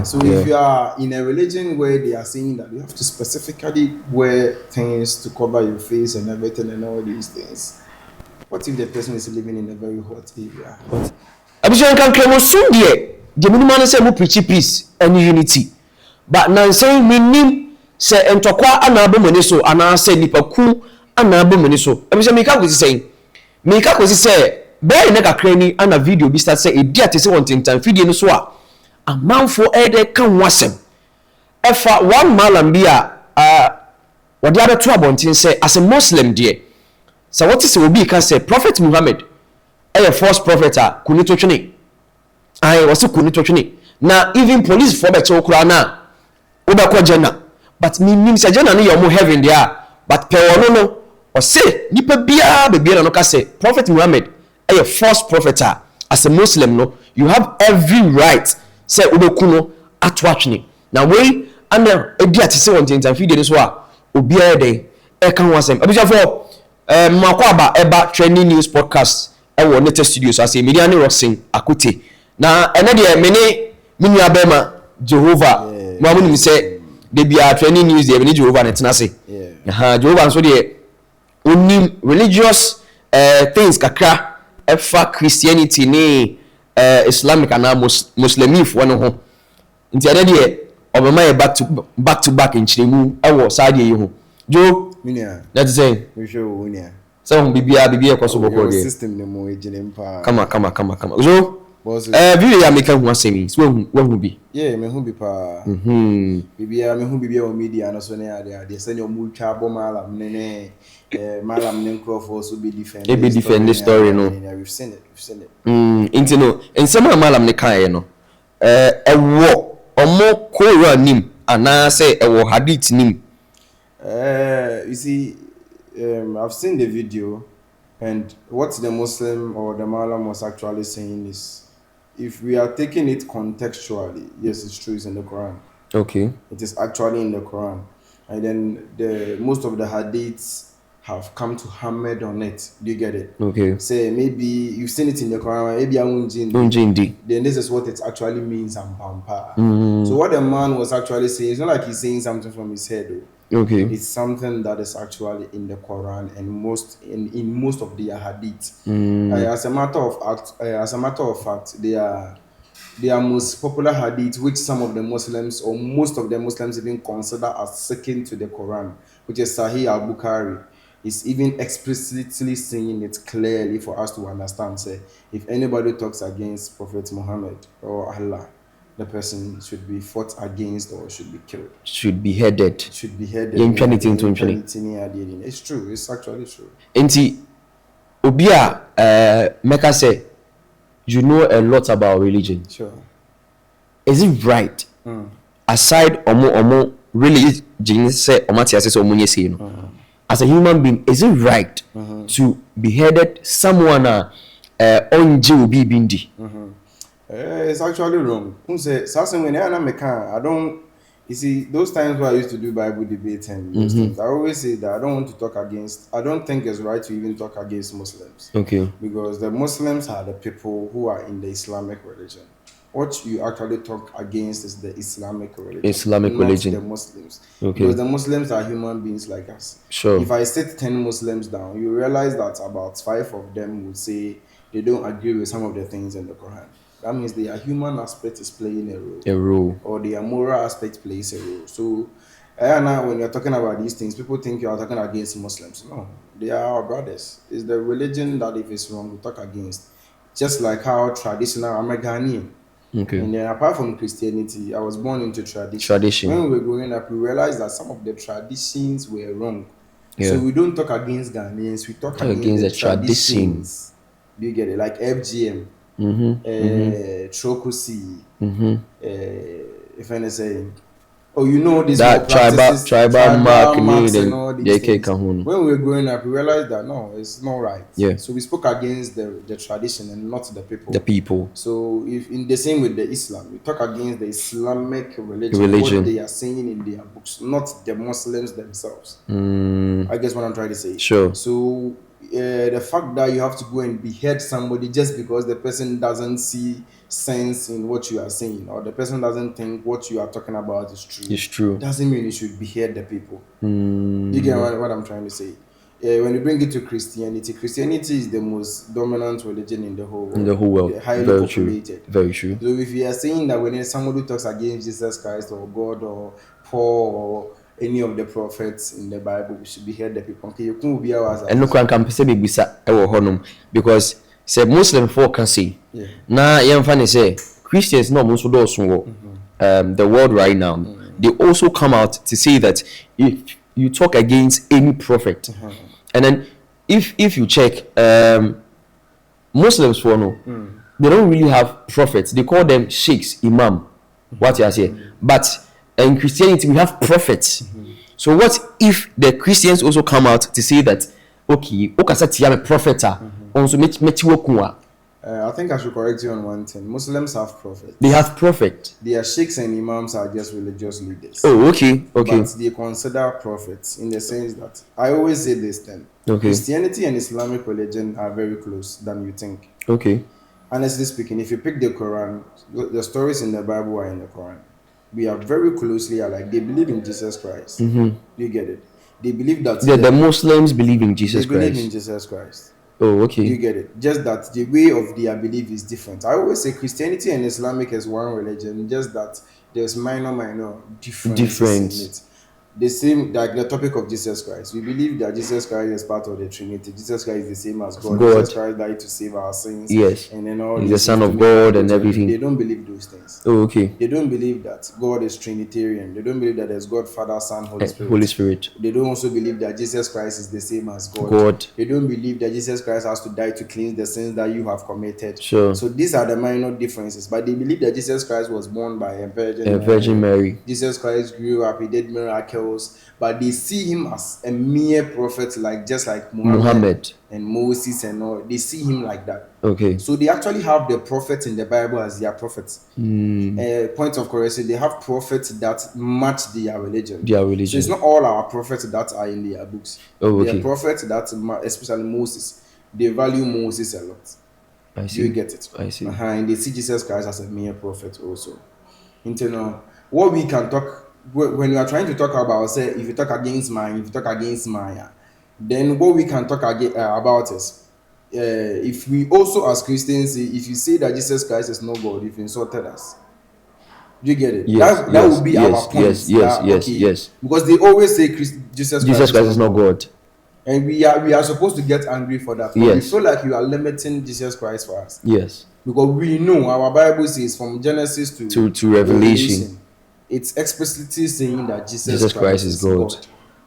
So if you are in a religion where they are saying that you have to specifically wear things to cover your face and everything and all these things, what if the person is living in a very hot area? Abishan can claim soon dear. The minimum say we preach peace and unity. But now saying meaning say entokwa anabo mani so ana say nipaku anabo mani so. Abishan me ka kwesi say be na kakra ni ana video bi start say e dia te say one tintan video no so a amanfo e de kan wasem. Efa one malam bi a wode abeto abontin say as a Muslim dear. So what is obi can say Prophet Muhammad a false prophet a kuni to twene ai was kuni to twene na even police for beto kura na obekọ jena but nim say jena no your heaven there but pe wono no o say nipa bia bebia no ka say Prophet Muhammad a false prophet a as a Muslim no you have every right say obeku no ato atwene na we ana ebi ati say won tintan video so a obi a dey e kan wasem abija for makwaba eba trending news podcast ewo nete studios as a media ne rosin akote na ene de mini abema Jehovah mo amu say de bia trending news de Jehovah ne tena se Jehovah so de onim religious things kakra efa Christianity ne Islamic and Muslimif one ho nti ene de obema e back to back in Kyeremu ewo side ye ho jo that's saying we show unia so bibia kwaso boko de system ne mo ejine mpa kama so video ya make hu asemi so hu bi me hu bi pa bibia me hu bibia o media no so ne ade se ne o mu twa bo malam ne malam ne crofo so be defend the story no we've seen it into no en sama malam ne kan no ewo omo ko nim ana say ewo hadith nim. You see, I've seen the video, and what the Muslim or the Malam was actually saying is, if we are taking it contextually, yes, it's true, it's in the Quran. Okay. It is actually in the Quran. And then most of the hadiths have come to hammer on it. Do you get it? Okay. Say maybe you've seen it in the Quran, maybe Unjindi. Then this is what it actually means and pampa. So what the man was actually saying, it's not like he's saying something from his head though. Okay. It's something that is actually in the Quran and in most of the hadith. As a matter of fact, they are most popular hadith, which some of the Muslims or most of the Muslims even consider as second to the Quran, which is Sahih al-Bukhari. Is even explicitly saying it clearly for us to understand. Say, if anybody talks against Prophet Muhammad or Allah, the person should be fought against or should be killed. Should be headed. It's true. It's actually true. Enti Obia Mecca say you know a lot about religion. Sure. Is it right? Aside omo religion say omati say omunye say no. As a human being, is it right to beheaded someone onje obi bindi? It's actually wrong. I don't. You see, those times where I used to do Bible debate and those things, I always say that I don't want to talk against. I don't think it's right to even talk against Muslims. Okay. Because the Muslims are the people who are in the Islamic religion. What you actually talk against is the Islamic religion. Not the Muslims. Okay. Because the Muslims are human beings like us. Sure. If I sit 10 Muslims down, you realize that about 5 of them would say they don't agree with some of the things in the Quran. That means their human aspect is playing a role. Or their moral aspect plays a role. So, when you're talking about these things, people think you are talking against Muslims. No, they are our brothers. It's the religion that if it's wrong, we talk against. Just like how traditional, I'm a Ghanaian. Okay. And then apart from Christianity, I was born into tradition. When we were growing up, we realized that some of the traditions were wrong. Yeah. So we don't talk against Ghanaians, we talk against the traditions. Do you get it? Like FGM, Trokusi, if I say, this that tribal mark and all these things. When we were growing up, we realized that no, it's not right. Yeah. So we spoke against the tradition and not the people. The people. So if in the same with the Islam, we talk against the Islamic religion. What they are saying in their books, not the Muslims themselves. I guess what I'm trying to say. Sure. So the fact that you have to go and behead somebody just because the person doesn't see sense in what you are saying, or the person doesn't think what you are talking about is true, It's true. doesn't mean you should behead the people. You get what I'm trying to say? When you bring it to Christianity is the most dominant religion in the whole world. In the whole world. They're highly Very populated. true. Very true. So if you are saying that when somebody talks against Jesus Christ or God or Paul or any of the prophets in the Bible, we should behead the people. Okay, you can't be ours. And no can say be bisa ewo honum because say Muslim folk can say na yemfa say Christians no most do so the world right now. They also come out to say that if you talk against any prophet, and then if you check Muslims for no, they don't really have prophets. They call them sheikhs, imam. What you are saying, but in Christianity we have prophets. So what if the Christians also come out to say that okay, okasa a prophet also I think I should correct you on one thing. Muslims have prophets. They have prophet. Their sheikhs and imams are just religious leaders. Oh, okay. But they consider prophets in the sense that I always say this thing. Okay. Christianity and Islamic religion are very close than you think. Okay. Honestly speaking, if you pick the Quran, the stories in the Bible are in the Quran. We are very closely alike. They believe in Jesus Christ. You get it? They believe that the Muslims believe in Jesus Christ. They believe in Jesus Christ. Oh, okay. You get it? Just that the way of their belief is different. I always say Christianity and Islamic is one religion, just that there's minor difference in it. The same, like the topic of Jesus Christ. We believe that Jesus Christ is part of the Trinity. Jesus Christ is the same as God. Jesus Christ died to save our sins. Yes. And then all He's the Son of God and everything. They don't believe those things. Oh, okay. They don't believe that God is Trinitarian. They don't believe that there's God, Father, Son, Holy Spirit. Holy Spirit. They don't also believe that Jesus Christ is the same as God. They don't believe that Jesus Christ has to die to cleanse the sins that you have committed. Sure. So these are the minor differences. But they believe that Jesus Christ was born by a Virgin Mary. Jesus Christ grew up, he did miracles. But they see him as a mere prophet, just like Muhammad and Moses and all. They see him like that. Okay. So they actually have the prophets in the Bible as their prophets. Point of correction, they have prophets that match their religion. So it's not all our prophets that are in their books. Oh, okay. Their prophets that, especially Moses, they value Moses a lot. I see. You get it? I see. And they see Jesus Christ as a mere prophet also. What we can talk, when you are trying to talk about, say, if you talk against Maya, then what we can talk about is, if we also as Christians, if you say that Jesus Christ is not God, you've insulted us. Do you get it? Yes, that would be our point. Yes. Because they always say Jesus Christ is not God. And we are supposed to get angry for that. Yes. We feel like you are limiting Jesus Christ for us. Yes. Because we know our Bible says from Genesis to Revelation, it's explicitly saying that Jesus Christ is God.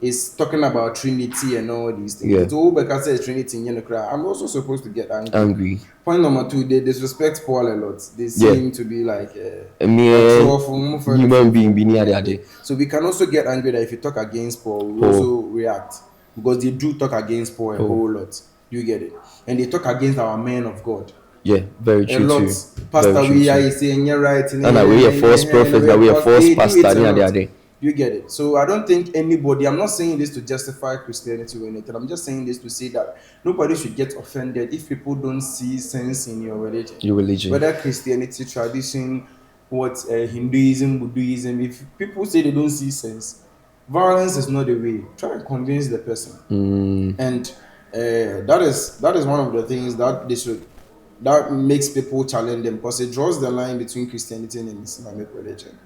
It's talking about Trinity and all these things. Yeah. It's all because it's Trinity. I'm also supposed to get angry. Point number 2, they disrespect Paul a lot. They seem to be like a human being. So we can also get angry that if you talk against Paul, we also react. Because they do talk against Paul a whole lot. You get it? And they talk against our men of God. Yeah, very true. A lot. Too. Pastor, we are saying you're right. And we are false prophets, we are false pastor. You get it? So I don't think anybody, I'm not saying this to justify Christianity or anything. I'm just saying this to say that nobody should get offended if people don't see sense in your religion. Your religion. Whether Christianity, tradition, Hinduism, Buddhism, if people say they don't see sense, violence is not the way. Try and convince the person. And that is one of the things that makes people challenge them, because it draws the line between Christianity and Islamic religion.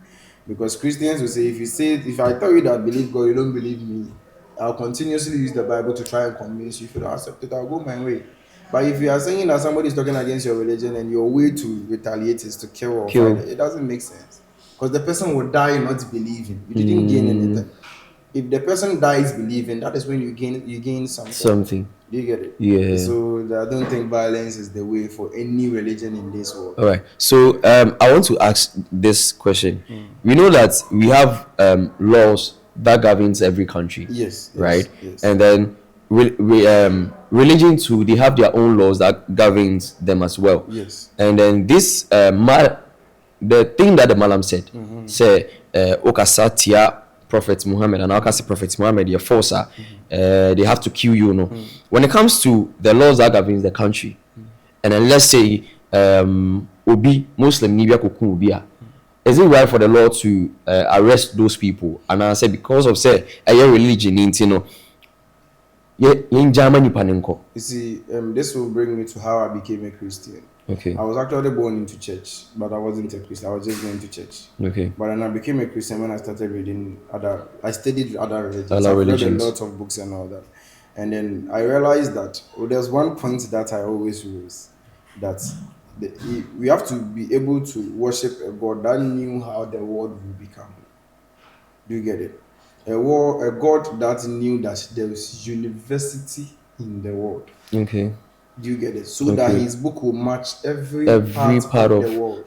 Because Christians will say, if I tell you that I believe God, you don't believe me, I'll continuously use the Bible to try and convince you. If you don't accept it, I'll go my way. But if you are saying that somebody is talking against your religion and your way to retaliate is to kill or fight, it doesn't make sense. Because the person will die not believing. You didn't gain anything. If the person dies believing, that is when you gain something. Do you get it? Yeah. So I don't think violence is the way for any religion in this world. All right. So I want to ask this question. We know that we have laws that governs every country. Yes. Right. Yes. And then religion too, they have their own laws that governs them as well. Yes. And then this the thing that the Malam said, say Okasatia Prophet Muhammad and Al-Qasi Prophet Muhammad, your forcer, they have to kill you. When it comes to the laws that governs the country, and then let's say obi Muslim ni bi akokun obi a is it right for the law to arrest those people and I say because of say a religion into no in Germany panenko. You see, this will bring me to how I became a Christian. Okay. I was actually born into church, but I wasn't a Christian. I was just going to church. Okay. But then I became a Christian when I started reading I studied other religions. Other religions. Read a lot of books and all that. And then I realized that there's one point that I always use, that we have to be able to worship a God that knew how the world would become. Do you get it? A God that knew that there is university in the world. Okay. Do you get it? So that his book will match every part of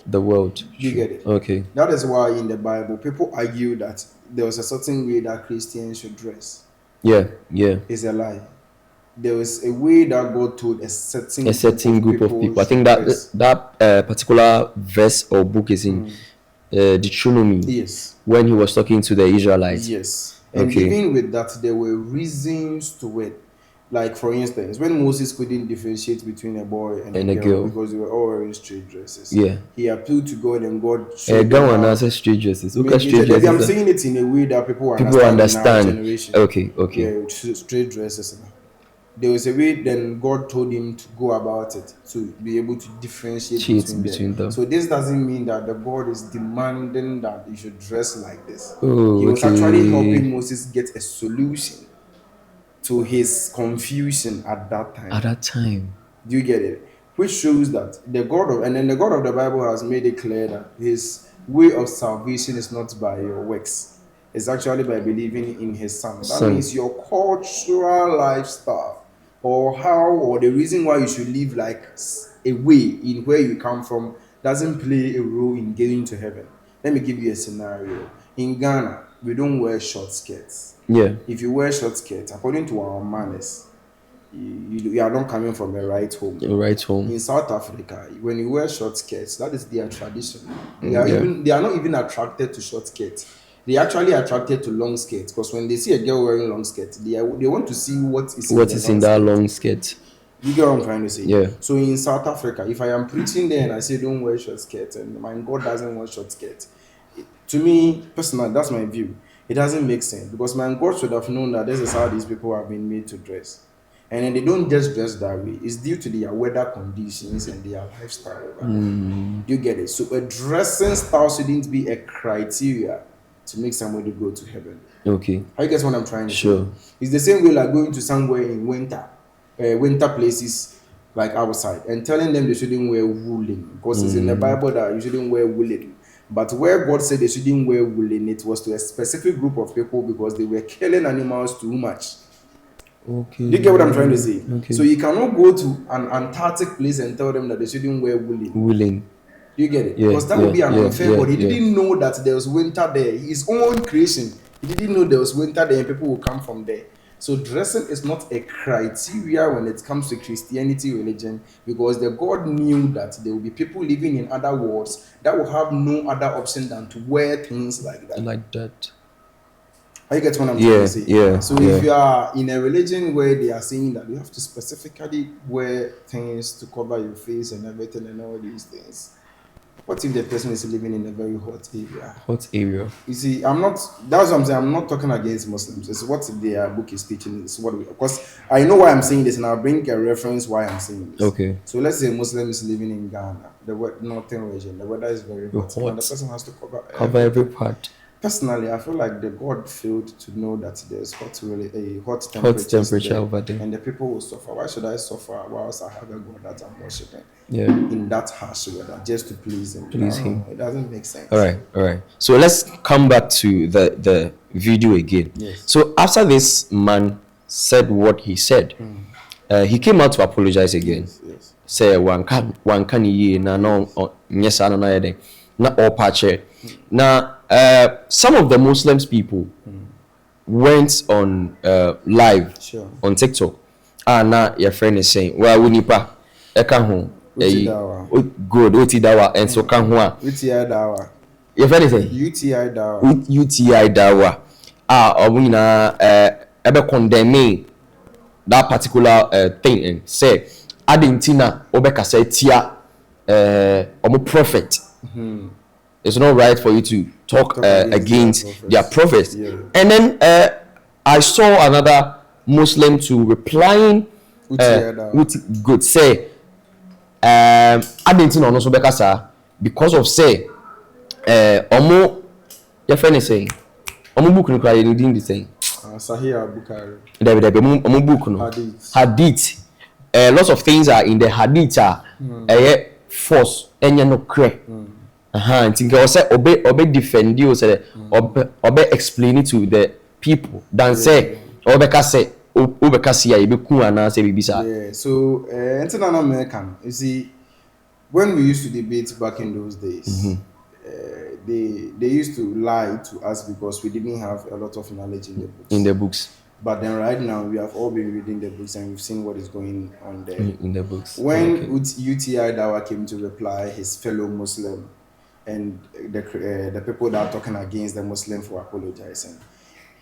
the world. Do you get it? Okay. That is why in the Bible people argue that there was a certain way that Christians should dress. Yeah. It's a lie. There was a way that God told a certain group of people. I think that particular verse or book is in Deuteronomy. Yes. When he was talking to the Israelites. Yes. And even with that, there were reasons to it. Like for instance, when Moses couldn't differentiate between a boy and a girl because they were all wearing straight dresses. Yeah. He appealed to God and God showed him straight dresses. Okay, straight dresses. I'm saying it in a way that people understand. In our generation. Okay. Yeah, straight dresses. There was a way then God told him to go about it to be able to differentiate between them. So this doesn't mean that the God is demanding that you should dress like this. He was actually helping Moses get a solution to his confusion at that time. Do you get it? Which shows that the God of the Bible has made it clear that his way of salvation is not by your works. It's actually by believing in his son. That means your cultural lifestyle or the reason why you should live like a way in where you come from doesn't play a role in getting to heaven. Let me give you a scenario. In Ghana, we don't wear short skirts. Yeah. If you wear short skirts, according to our manners, you are not coming from a right home. In South Africa, when you wear short skirts, that is their tradition. They are not even attracted to short skirts. They actually attracted to long skirts because when they see a girl wearing long skirts, they want to see what is in that long skirt. You get what I'm trying to say? Yeah. So in South Africa, if I am preaching there and I say don't wear short skirts and my God doesn't wear short skirts, to me personally, that's my view. It doesn't make sense because my God should have known that this is how these people have been made to dress. And then they don't just dress that way. It's due to their weather conditions and their lifestyle. You get it? So a dressing style shouldn't be a criteria to make somebody go to heaven. Okay. How you guess what I'm trying to say? It's the same way like going to somewhere in winter places like outside and telling them they shouldn't wear woolen because it's in the Bible that you shouldn't wear woolen. But where God said they shouldn't wear woolen, it was to a specific group of people because they were killing animals too much. Okay. Do you get what I'm trying to say? Okay. So you cannot go to an Antarctic place and tell them that they shouldn't wear woolen. Do you get it? Yeah, because that would be an unfair. But he didn't know that there was winter there. His own creation. He didn't know there was winter there and people will come from there. So dressing is not a criteria when it comes to Christianity religion because the God knew that there will be people living in other worlds that will have no other option than to wear things like that. I get what I'm trying to say. Yeah. So if you are in a religion where they are saying that you have to specifically wear things to cover your face and everything and all these things, what if the person is living in a very hot area? You see, that's what I'm saying. I'm not talking against Muslims. It's what their book is teaching. It's because I know why I'm saying this and I'll bring a reference why I'm saying this. Okay. So let's say a Muslim is living in Ghana, the northern region. The weather is very hot. And the person has to cover every part. Personally, I feel like the God failed to know that there's hot temperature over there. And the people will suffer. Why should I suffer whilst I have a God that I'm worshiping? Yeah. In that harsh weather, just to please him. It doesn't make sense. All right. So let's come back to the video again. Yes. So after this man said what he said, he came out to apologize again. Yes. Say one can ye na no yes I don't know na all patche. Now some of the Muslims people went on live on TikTok. Now your friend is saying, well, we nipa eka ho good oti dawa and so kan ho a UTI dawa. Your friend is saying UTI dawa. UTI dawa. We na ebe condemn that particular thing and say adintina obeka say tia prophet. It's not right for you to talk against their prophets. Yeah. And then I saw another Muslim to replying with good say I didn't know so because of say omo your friend is saying omo book no cry you didn't the saying Sahih Bukhari. There omo book no hadith. Lots of things are in the hadith force enya no cre think I say obe defend you say obe explain it to the people than say obeka say obeka see ya be ku ana say bibisa. Yeah, so international American, you see, when we used to debate back in those days, they used to lie to us because we didn't have a lot of knowledge in the books. But then right now we have all been reading the books and we've seen what is going on there in the books. When UTI Dawa came to reply, his fellow Muslim and the people that are talking against the Muslim for apologizing,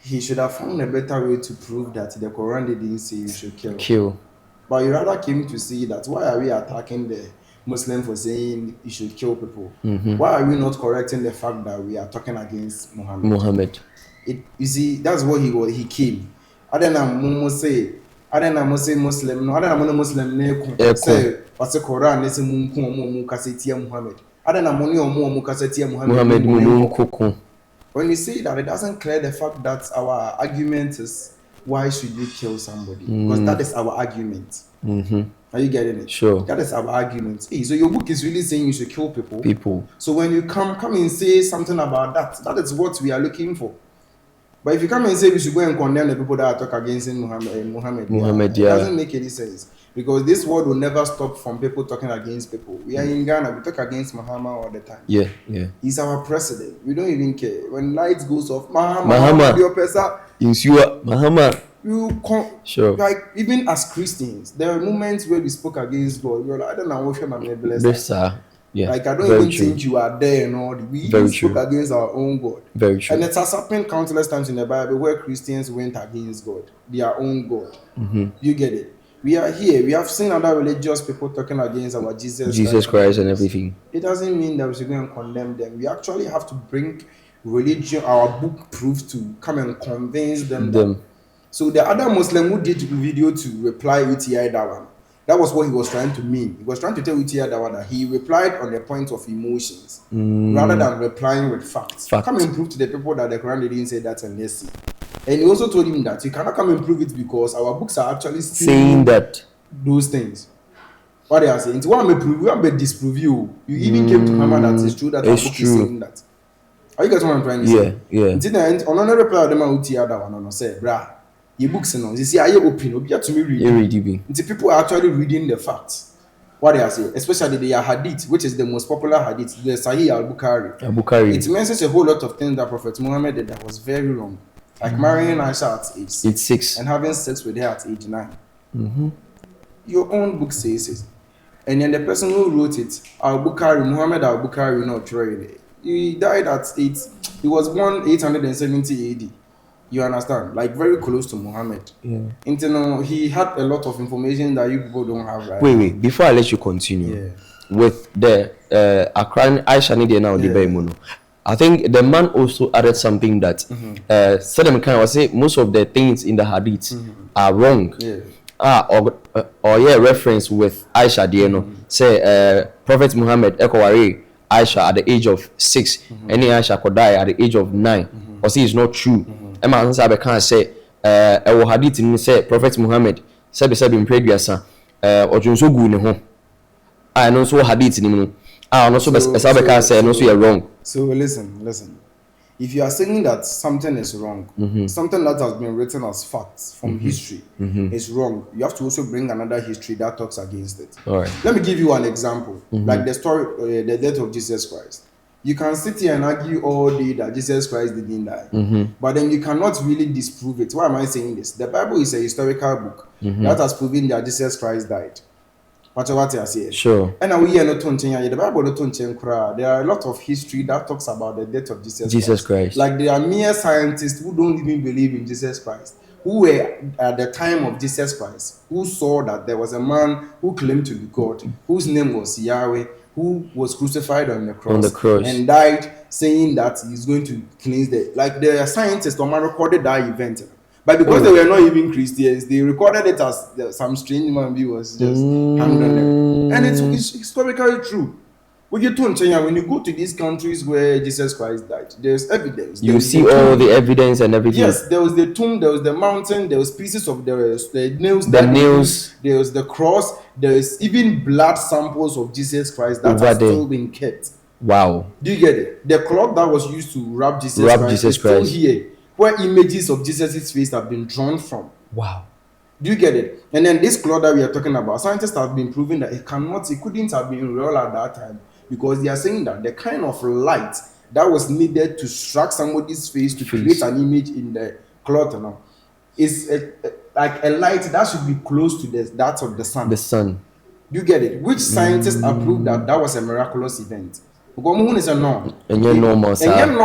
he should have found a better way to prove that the Quran didn't say you should kill. But he rather came to see that why are we attacking the Muslim for saying you should kill people? Why are we not correcting the fact that we are talking against Muhammad? You see, that's what he came. I don't know say Muslim. No, I don't know Muslim. Say what's the Quran? Let's say mu kasetia Muhammad. I don't know mu kasetia Muhammad. When you say that, it doesn't clear the fact that our argument is why should you kill somebody? Because that is our argument. Are you getting it? Sure. That is our argument. Hey, so your book is really saying you should kill people. So when you come and say something about that, that is what we are looking for. But if you come and say we should go and condemn the people that are talking against Muhammad, it doesn't make any sense. Because this word will never stop from people talking against people. We are in Ghana, we talk against Muhammad all the time. Yeah. He's our president. We don't even care. When lights goes off, Muhammad, your person. Muhammad. Sure. Like even as Christians, there are moments where we spoke against God. We were like, I don't know what I'm blessed. Yeah. Like I don't even think you are there and all. We spoke against our own God. Very true. And it has happened countless times in the Bible where Christians went against God, their own God. You get it? We are here. We have seen other religious people talking against our Jesus Christ and everything. It doesn't mean that we should go and condemn them. We actually have to bring religion, our book proof to come and convince them. So the other Muslim who did the video to reply UTI Dawa, that was what he was trying to mean. He was trying to tell UTI Dawa that he replied on the point of emotions rather than replying with facts. Come and prove to the people that the Quran didn't say that and let's see. And he also told him that you cannot come and prove it because our books are actually saying that those things. What they are saying, it's one may prove, one may disprove you. You even came to hammer that it's true that our book is saying that. Are you guys what I'm trying to say? Yeah. On another reply, the man UTI Dawa no say, brah. Your books and all. You see, I open up to me reading. The people are actually reading the facts. What they are saying, especially the hadith, which is the most popular hadith, the Sahih al-Bukhari. It mentions a whole lot of things that Prophet Muhammad did that was very wrong, like marrying Aisha at age 6 and having sex with her at age 9. Your own book says it, and then the person who wrote it, Muhammad al-Bukhari, not trying. He died at 8. He was born 870 AD. You understand? Like very close to Muhammad. Yeah. He had a lot of information that you people don't have, right? Wait. Before I let you continue with the Akran Aisha Nidia now the I think the man also added something that Saddam Khan was say most of the things in the hadith are wrong. Reference with Aisha Dieno say Prophet Muhammad Ekowari Aisha at the age of 6, any Aisha could die at the age of 9. Or see it's not true. Emma Sabe can say a hadith in say Prophet Muhammad said in previous or Junso Gun home. I know so hadith in also Sabe can say no so you're wrong. So listen. If you are saying that something is wrong, something that has been written as facts from history is wrong, you have to also bring another history that talks against it. All right. Let me give you an example, like the story, the death of Jesus Christ. You can sit here and argue all day that Jesus Christ didn't die, but then you cannot really disprove it. Why am I saying this? The Bible is a historical book that has proven that Jesus Christ died. What I say? Sure. And we are not talking. The Bible not talking. There are a lot of history that talks about the death of Jesus Christ. Like there are mere scientists who don't even believe in Jesus Christ, who were at the time of Jesus Christ, who saw that there was a man who claimed to be God, whose name was Yahweh, who was crucified on the cross, On the cross. and died, saying that he's going to cleanse the scientists recorded that event. But because they were not even Christians, they recorded it as some strange man was just hanged on them. And it's historically true. When you go to these countries where Jesus Christ died, there's evidence. You see all the evidence and everything. Yes, there was the tomb, there was the mountain, there was pieces of the nails. There was the cross. There is even blood samples of Jesus Christ that are still being kept. Wow. Do you get it? The cloth that was used to wrap Jesus Christ is still here, where images of Jesus' face have been drawn from. Wow. Do you get it? And then this cloth that we are talking about, scientists have been proving that it couldn't have been real at that time, because they are saying that the kind of light that was needed to strike somebody's face to create an image in the cloth now is like a light that should be close to that of the sun. The sun. Do you get it? Which scientists approved that was a miraculous event? Because moon is a norm. And you're normal, sir. And you're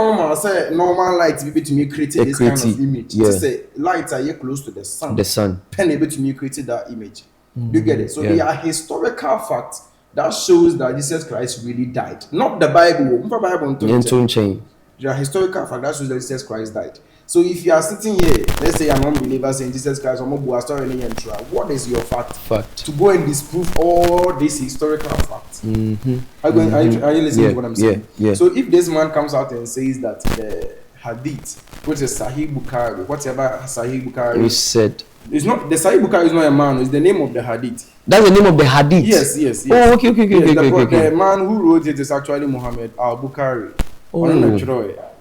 normal light be to me created this kind of image. Yeah. To say lights are close to the sun. The sun. Pen able to me created that image. Do you get it? So they are historical facts that shows that Jesus Christ really died. Not the Bible. There are historical facts that shows that Jesus Christ died. So if you are sitting here, let's say an unbeliever saying Jesus Christ, what is your fact? To go and disprove all these historical facts. Are you listening to what I'm saying? Yeah. So if this man comes out and says that the Hadith, which is Sahih Bukhari, whatever Sahih Bukhari is said, it's not the Sahih Bukhari is not a man, it's the name of the Hadith. That's the name of the Hadith. Yes. Oh, okay. The man who wrote it is actually Muhammad al-Bukhari.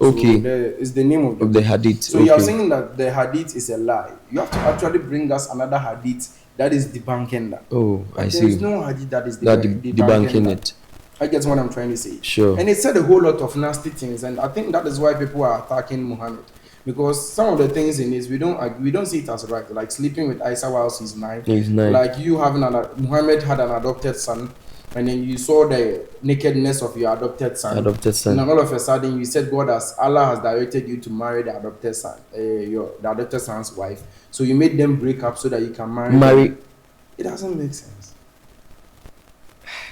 Okay. It's the name of the Hadith. So you are saying that the Hadith is a lie. You have to actually bring us another Hadith that is debunking that. Oh, I see. There is no Hadith that is debunking it. I get what I'm trying to say. Sure. And it said a whole lot of nasty things, and I think that is why people are attacking Muhammad. Because some of the things in this we don't see it as right, like sleeping with Aisha while she's 9. Like you having Muhammad had an adopted son, and then you saw the nakedness of your adopted son. And all of a sudden you said Allah has directed you to marry the adopted son, the adopted son's wife. So you made them break up so that you can marry. It doesn't make sense.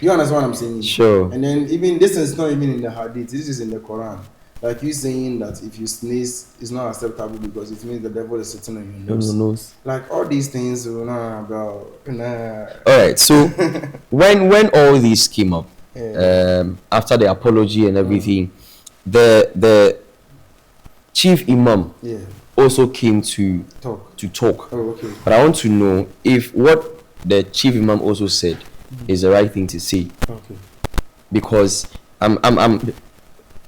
You understand what I'm saying? Sure. And then even this is not even in the Hadith. This is in the Quran. Like you saying that if you sneeze, it's not acceptable because it means the devil is sitting on your nose. Like all these things, All right. So when all these came up, after the apology and everything, the chief imam also came to talk. Oh, okay. But I want to know if what the chief imam also said is the right thing to say. Okay. Because I'm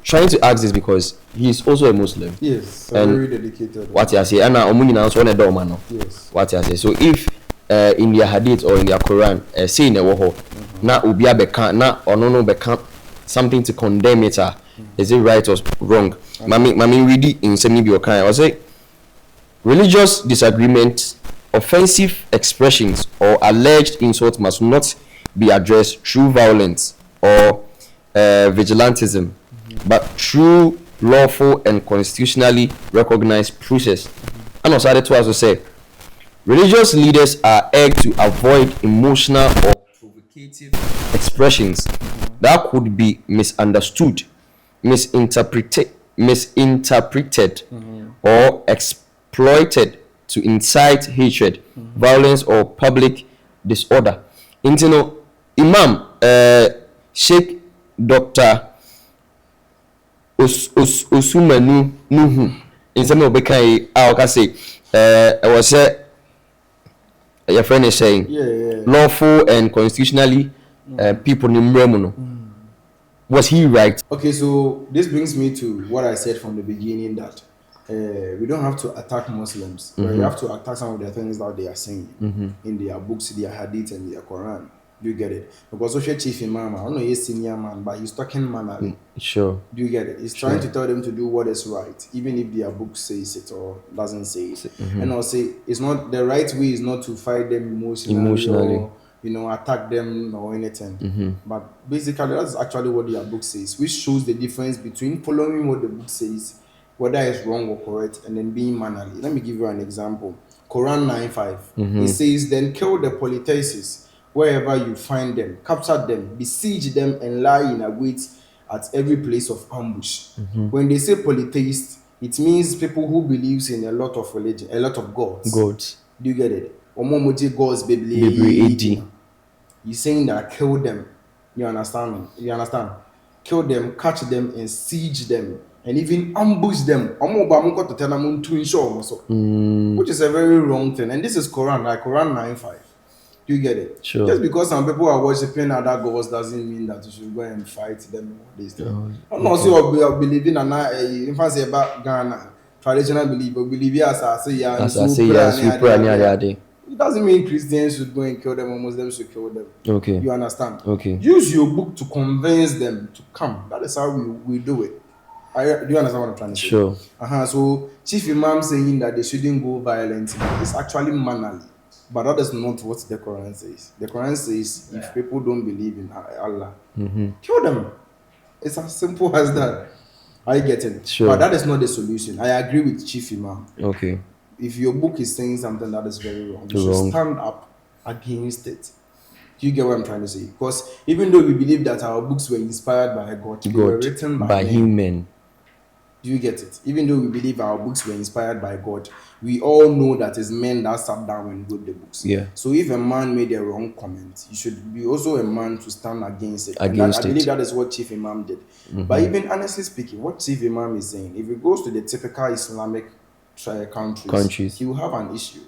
trying to ask this because he is also a Muslim. Yes, very dedicated. What you say, and yes. What you say. So if in their hadith or in their Quran, saying a woho, na ubia beka na onono beka something to condemn it, is it right or wrong? Mami read it in semi bi okan. I say religious disagreement, offensive expressions or alleged insults must not be addressed through violence or vigilantism, but through lawful and constitutionally recognized process. And also added to also say, religious leaders are urged to avoid emotional or provocative expressions that could be misunderstood, misinterpreted, or exploited to incite hatred, violence, or public disorder. Imam Sheikh Dr. Osumanu Nuhu in some of Bekai say I was your friend is saying lawful and constitutionally people in Remuno. Was he right? Okay, so this brings me to what I said from the beginning, that we don't have to attack Muslims, but we have to attack some of the things that they are saying in their books, their hadith, and their Quran. Do you get it? Because social chief imam, I don't know he's senior man, but he's talking mannerly. Sure. Do you get it? He's trying to tell them to do what is right, even if their book says it or doesn't say it. And I'll say it's not the right way is not to fight them emotionally. Or, attack them or anything. But basically that's actually what their book says, which shows the difference between following what the book says, whether it's wrong or correct, and then being mannerly. Let me give you an example. Quran 9:5. It says, then kill the polytheists wherever you find them, capture them, besiege them, and lie in a wait at every place of ambush. When they say polytheist, it means people who believes in a lot of religion, a lot of gods. Gods. Do you get it? Omomoji gods, Baby AD. He's saying that kill them. You understand me? You understand? Kill them, catch them, and siege them, and even ambush them. Which is a very wrong thing. And this is Quran, like Quran 9:5. Do you get it? Sure. Just because some people are worshiping other gods doesn't mean that you should go and fight them. I'm not sure we are believing in if I say about Ghana, traditional belief, but believe as I say, it doesn't mean Christians should go and kill them or Muslims should kill them. Okay. You understand? Okay. Use your book to convince them to come. That is how we do it. Do you understand what I'm trying to say? Sure. So Chief Imam saying that they shouldn't go violent is actually mannerly. But that is not what the Quran says. The Quran says if people don't believe in Allah, kill them. It's as simple as that. I get it. Sure. But that is not the solution. I agree with Chief Imam. Okay. If your book is saying something that is very wrong, you should stand up against it. Do you get what I'm trying to say? Because even though we believe that our books were inspired by God, they were written by human. Do you get it? Even though we believe our books were inspired by God, we all know that it's men that sat down and wrote the books. Yeah. So if a man made a wrong comment, you should be also a man to stand against it. I believe that is what Chief Imam did. But even honestly speaking, what Chief Imam is saying, if it goes to the typical Islamic countries, he will have an issue.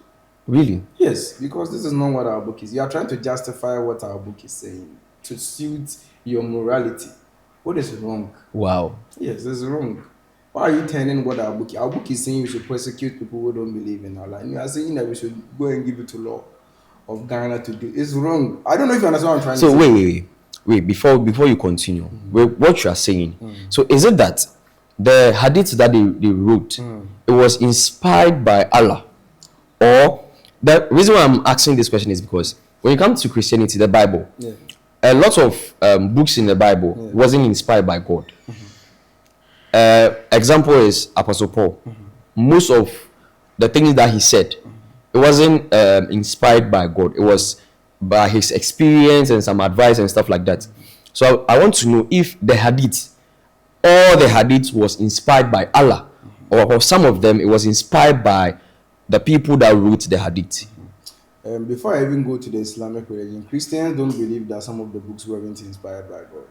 Really? Yes, because this is not what our book is. You are trying to justify what our book is saying to suit your morality. What is wrong? Wow. Yes, it's wrong. Why are you turning what our book is? Our book is saying we should persecute people who don't believe in Allah. And you are saying that we should go and give it to law of Ghana to do. It's wrong. I don't know if you understand what I'm trying to say. So wait. Before you continue, what you are saying. So is it that the hadith that they wrote, it was inspired by Allah? Or the reason why I'm asking this question is because when it comes to Christianity, the Bible, a lot of books in the Bible wasn't inspired by God. Example is Apostle Paul. Most of the things that he said, it wasn't inspired by God. It was by his experience and some advice and stuff like that. So I want to know if the hadith, all the hadith was inspired by Allah, or some of them it was inspired by the people that wrote the hadith. Before I even go to the Islamic religion, Christians don't believe that some of the books weren't inspired by God.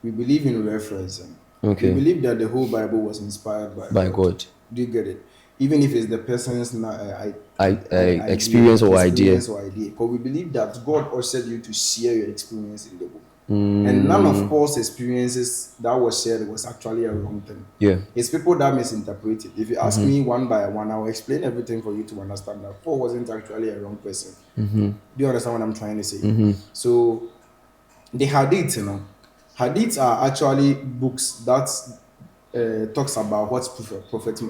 We believe in referencing. Okay. We believe that the whole Bible was inspired by God. Do you get it? Even if it's the person's experience or idea. But we believe that God ushered you to share your experience in the book. And none of Paul's experiences that was shared was actually a wrong thing. Yeah. It's people that misinterpret it. If you ask me one by one, I will explain everything for you to understand that Paul wasn't actually a wrong person. Do you understand what I'm trying to say? So the hadith, hadiths are actually books that talks about what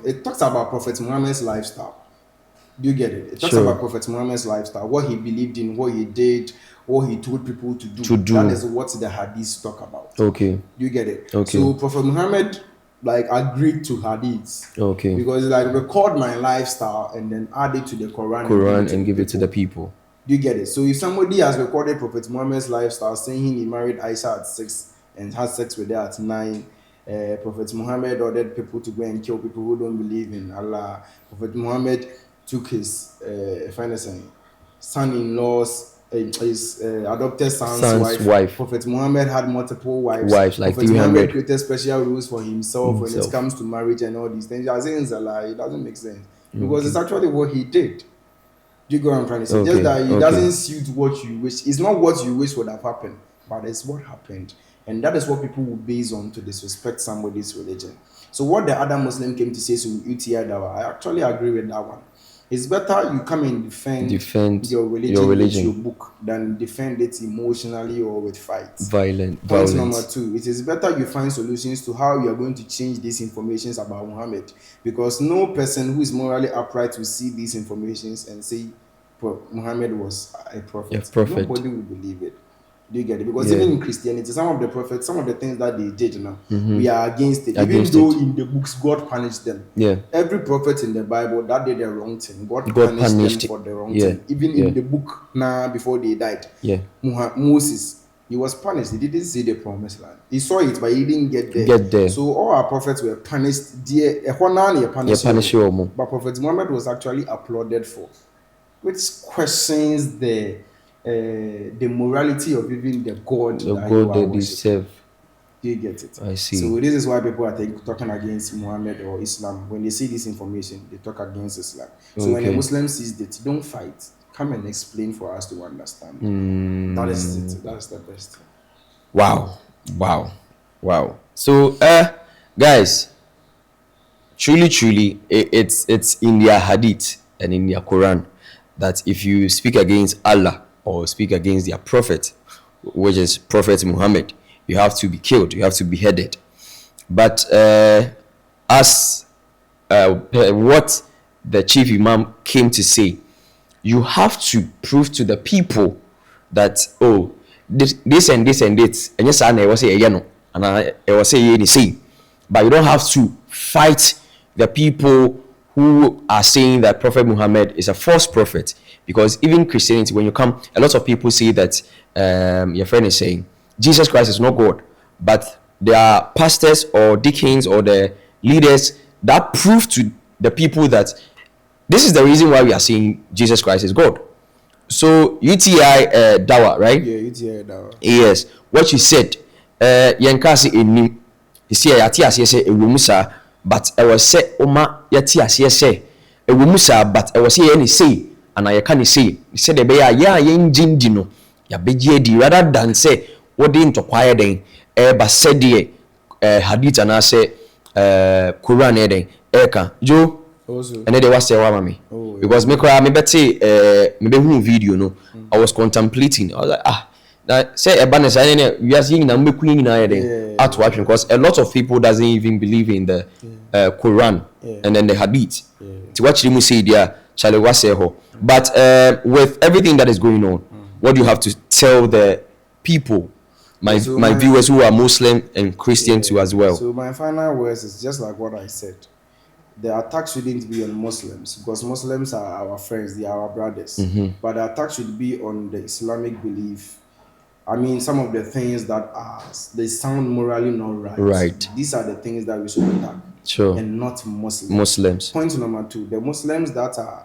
it talks about Prophet Muhammad's lifestyle. Do you get it? It talks about Prophet Muhammad's lifestyle, what he believed in, what he did, what he told people to do. That is what the hadiths talk about. Okay. Do you get it? Okay. So Prophet Muhammad agreed to hadiths. Okay. Because record my lifestyle and then add it to the Quran and give it to the people. Do you get it? So if somebody has recorded Prophet Muhammad's lifestyle, saying he married Aisha at 6 and had sex with her at 9, Prophet Muhammad ordered people to go and kill people who don't believe in Allah. Prophet Muhammad took his son-in-law's his adopted son's wife. Prophet Muhammad had multiple wives. Like Prophet Muhammad created special rules for himself when it comes to marriage and all these things. You are saying it's a lie. It doesn't make sense because it's actually what he did. Do you get what I'm trying to say? Just that it doesn't suit what you wish. It's not what you wish would have happened, but it's what happened. And that is what people will base on to disrespect somebody's religion. So what the other Muslim came to say to UTI Dawa, I actually agree with that one. It's better you come and defend your religion with your book than defend it emotionally or with fights. Point number 2, it is better you find solutions to how you are going to change these informations about Muhammad, because no person who is morally upright will see these informations and say Muhammad was a prophet. Nobody will believe it. Do you get it? Because Yeah. even in Christianity, some of the prophets, some of the things that they did now, Mm-hmm. we are against it. Against Even though it. in the books God punished them. Yeah. Every prophet in the Bible that did the wrong thing, God God punished them punished it. for the wrong Yeah. thing. Even Yeah. in the book now before they died. Yeah. Moses, he was punished. He didn't see the promised land. He saw it, but he didn't get there. Get there. So all our prophets were punished. Dear, Yeah, punish you more. but Prophet Muhammad was actually applauded for, which questions the morality of even the God The that you God are that they worshiping. serve. Do you get it? I see. So this is why people are talking against Muhammad or Islam. When they see this information, they talk against Islam. So when a Okay. Muslim sees it, don't fight. Come and explain for us to understand. That is it. That's the best thing. Wow. So, guys, truly, it's in their hadith and in their Quran that if you speak against Allah or speak against their prophet, which is Prophet Muhammad, you have to be killed, you have to be beheaded. But as what the chief imam came to say, you have to prove to the people that, oh, this and this and this, and yes, I was say no, and I was say any say, but you don't have to fight the people who are saying that Prophet Muhammad is a false prophet. Because even Christianity, when you come, a lot of people say that your friend is saying Jesus Christ is not God, but there are pastors or deacons or the leaders that prove to the people that this is the reason why we are saying Jesus Christ is God. So UTI Dawa, right? Yeah, UTI Dawa. Yes, what you said, Yankasi enim. You see, yati say a wumusa, but I was say Oma yati say a wumusa, but I was say any say, and I can't say. He said the bear ya yen jindino, ya beji rather than say what didn't acquire then, but said the hadith and I say Quran eden, eka Joe. Also. And then they was say wa mami. Oh, yeah. Because me better me who video no. I was contemplating. I was like that say a banner say we are seeing na me queen na there at watch, because a lot of people doesn't even believe in the Quran and then the hadith. To watch them say there Charlie was say ho. But with everything that is going on, what do you have to tell the people, my viewers who are Muslim and Christian too as well? So my final words is just like what I said. The attack shouldn't be on Muslims, because Muslims are our friends, they are our brothers. But the attack should be on the Islamic belief. I mean, some of the things that they sound morally not right. Right. These are the things that we should attack. Sure. And not Muslims. Point number 2, the Muslims that are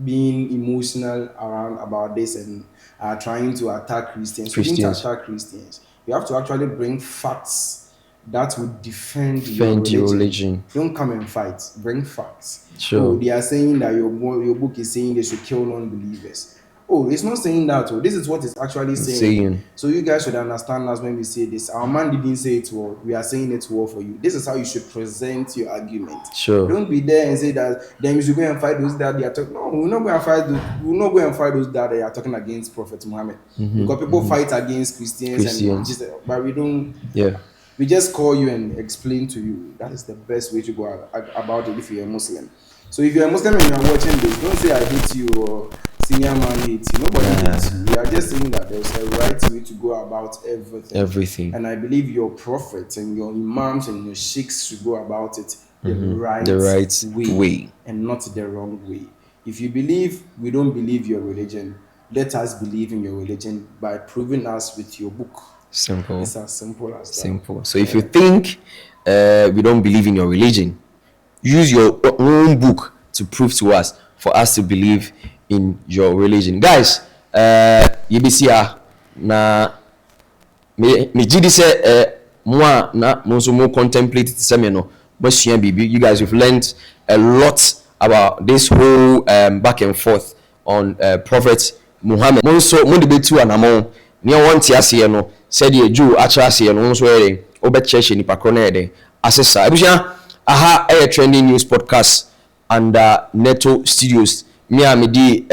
being emotional about this and are trying to attack Christians. You need to attack Christians. You have to actually bring facts that would defend your religion. Don't come and fight. Bring facts. Sure. Oh, they are saying that your book is saying they should kill non-believers. Oh, it's not saying that. Oh, this is what it's actually saying. So you guys should understand us when we say this. Our man didn't say it well. We are saying it well for you. This is how you should present your argument. Sure. Don't be there and say that then you should go and fight those that they are talking. No, we're not going to fight. We're not going to fight those that they are talking against Prophet Muhammad. Because people fight against Christians. And just, but we don't. Yeah. We just call you and explain to you. That is the best way to go about it if you're a Muslim. So if you're a Muslim and you're watching this, don't say I hate you or senior man hates you. Nobody hates you. We are just saying that there's a right way to go about everything. And I believe your prophets and your imams and your sheikhs should go about it the right way and not the wrong way. If you believe we don't believe your religion, let us believe in your religion by proving us with your book. Simple. It's as simple as that. Simple. So if you think we don't believe in your religion, use your own book to prove to us, for us to believe in your religion. Guys, yebisia na me gidi say moi na mo so mo contemplate it say me no masua bibi. You guys, you've learned a lot about this whole back and forth on Prophet Muhammad. Mo so mo debate anamon ne want ase no said the Jew actually say no so ere obecheshe nipa kro na ede asesa abusia aha a trending news podcast under Neto Studios. Me di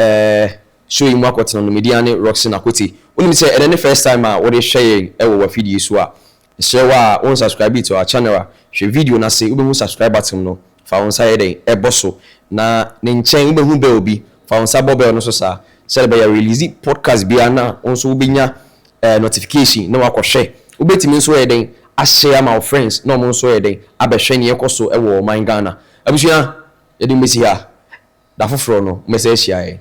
showing mu akwotena no media ne Roxy Nakoti. Only say and the first time what they share e wo video so a share wa on subscribe to our channel, share video na say ube mu subscribe button no fa on side e boso na ne nchen ube hu be obi fa on sa bobel no so sa say be release podcast bia na on so ube nya notification na wakɔhwɛ wobɛtumi nso yɛ den ahyɛ ama wo friends na ɔmo nso yɛ den abɛhwɛ ne yɛkɔ so ɛwɔ ɔman Ghana abusua yɛde mbɛsi ha da foforɔ no mmɛsɛ ahyia yɛn